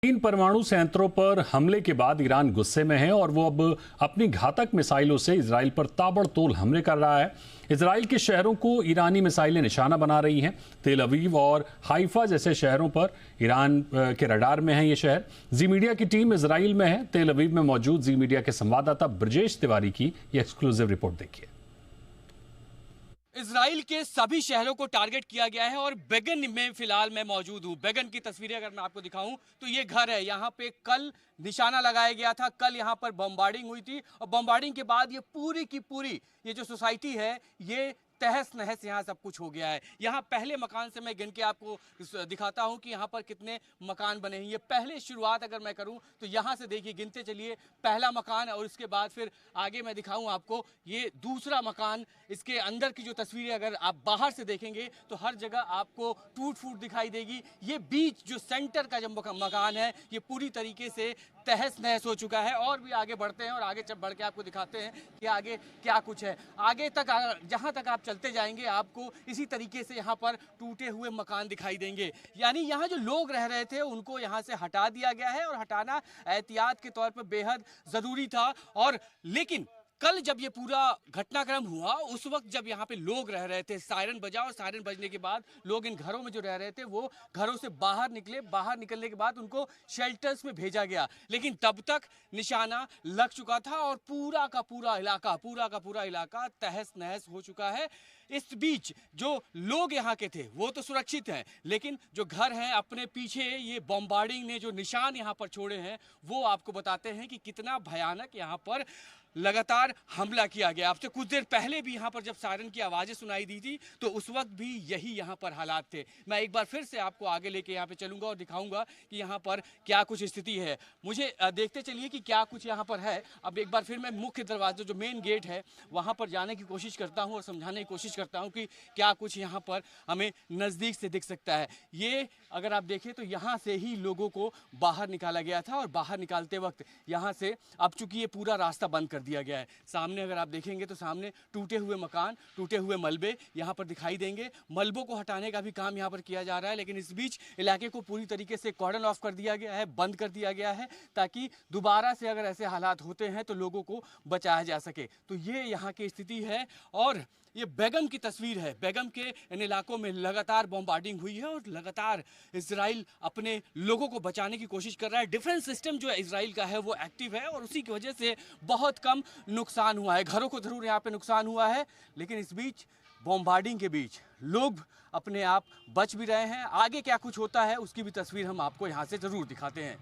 तीन परमाणु संयंत्रों पर हमले के बाद ईरान गुस्से में है और वो अब अपनी घातक मिसाइलों से इजराइल पर ताबड़तोड़ हमले कर रहा है। इजराइल के शहरों को ईरानी मिसाइलें निशाना बना रही हैं। तेल अवीव और हाइफा जैसे शहरों पर ईरान के रडार में है ये शहर। जी मीडिया की टीम इजराइल में है। तेल अवीव में मौजूद जी मीडिया के संवाददाता ब्रजेश तिवारी की ये एक्सक्लूसिव रिपोर्ट देखिए। इजराइल के सभी शहरों को टारगेट किया गया है और बेगन में फिलहाल मैं मौजूद हूं। बेगन की तस्वीरें अगर मैं आपको दिखाऊं तो ये घर है, यहाँ पे कल निशाना लगाया गया था, कल यहाँ पर बम्बार्डिंग हुई थी और बम्बार्डिंग के बाद ये पूरी की पूरी ये जो सोसाइटी है ये तहस नहस यहाँ सब कुछ हो गया है। यहाँ पहले मकान से मैं गिन के आपको दिखाता हूँ कि यहाँ पर कितने मकान बने हैं। ये पहले शुरुआत अगर मैं करूँ तो यहाँ से देखिए, गिनते चलिए, पहला मकान और उसके बाद फिर आगे मैं दिखाऊँ आपको ये दूसरा मकान। इसके अंदर की जो तस्वीरें अगर आप बाहर से देखेंगे तो हर जगह आपको टूट फूट दिखाई देगी। ये बीच जो सेंटर का जो मकान है ये पूरी तरीके से तहस नहस हो चुका है। और भी आगे बढ़ते हैं और आगे बढ़ के आपको दिखाते हैं कि आगे क्या कुछ है। आगे तक जहाँ तक आप चलते जाएंगे आपको इसी तरीके से यहाँ पर टूटे हुए मकान दिखाई देंगे। यानी यहाँ जो लोग रह रहे थे उनको यहाँ से हटा दिया गया है और हटाना एहतियात के तौर पर बेहद जरूरी था। और लेकिन कल जब ये पूरा घटनाक्रम हुआ उस वक्त जब यहाँ पे लोग रह रहे थे, सायरन बजा और सायरन बजने के बाद लोग इन घरों में जो रह रहे थे वो घरों से बाहर निकले। बाहर निकलने के बाद उनको शेल्टर्स में भेजा गया, लेकिन तब तक निशाना लग चुका था और पूरा का पूरा इलाका तहस नहस हो चुका है। इस बीच जो लोग यहाँ के थे वो तो सुरक्षित हैं, लेकिन जो घर हैं अपने पीछे ये बॉम्बार्डिंग ने जो निशान यहाँ पर छोड़े हैं वो आपको बताते हैं कि कितना भयानक यहाँ पर लगातार हमला किया गया। आपसे कुछ देर पहले भी यहाँ पर जब सायरन की आवाज़ें सुनाई दी थी तो उस वक्त भी यही यहाँ पर हालात थे। मैं एक बार फिर से आपको आगे लेके यहाँ पे चलूँगा और दिखाऊंगा कि यहाँ पर क्या कुछ स्थिति है। मुझे देखते चलिए कि क्या कुछ यहाँ पर है। अब एक बार फिर मैं मुख्य दरवाजे जो मेन गेट है वहाँ पर जाने की कोशिश करता हूँ और समझाने की कोशिश करता हूँ कि क्या कुछ यहाँ पर हमें नज़दीक से दिख सकता है। ये अगर आप देखें तो यहाँ से ही लोगों को बाहर निकाला गया था और बाहर निकालते वक्त यहाँ से अब चूंकि ये पूरा रास्ता बंद कर दिया गया है। सामने अगर आप देखेंगे तो सामने टूटे हुए मकान, टूटे हुए मलबे यहाँ पर दिखाई देंगे। मलबों को हटाने का भी काम यहाँ पर किया जा रहा है, लेकिन इस बीच इलाके को पूरी तरीके से कॉर्डन ऑफ कर दिया गया है, बंद कर दिया गया है, ताकि दोबारा से अगर ऐसे हालात होते हैं तो लोगों को बचाया जा सके। तो ये यहाँ की स्थिति है और ये बेगम की तस्वीर है। बेगम के इन इलाकों में लगातार बॉम्बार्डिंग हुई है और लगातार इजराइल अपने लोगों को बचाने की कोशिश कर रहा है। डिफेंस सिस्टम जो इजराइल का है वो एक्टिव है और उसी की वजह से बहुत कम नुकसान हुआ है। घरों को जरूर यहाँ पे नुकसान हुआ है, लेकिन इस बीच बॉम्बार्डिंग के बीच लोग अपने आप बच भी रहे हैं। आगे क्या कुछ होता है उसकी भी तस्वीर हम आपको यहाँ से जरूर दिखाते हैं।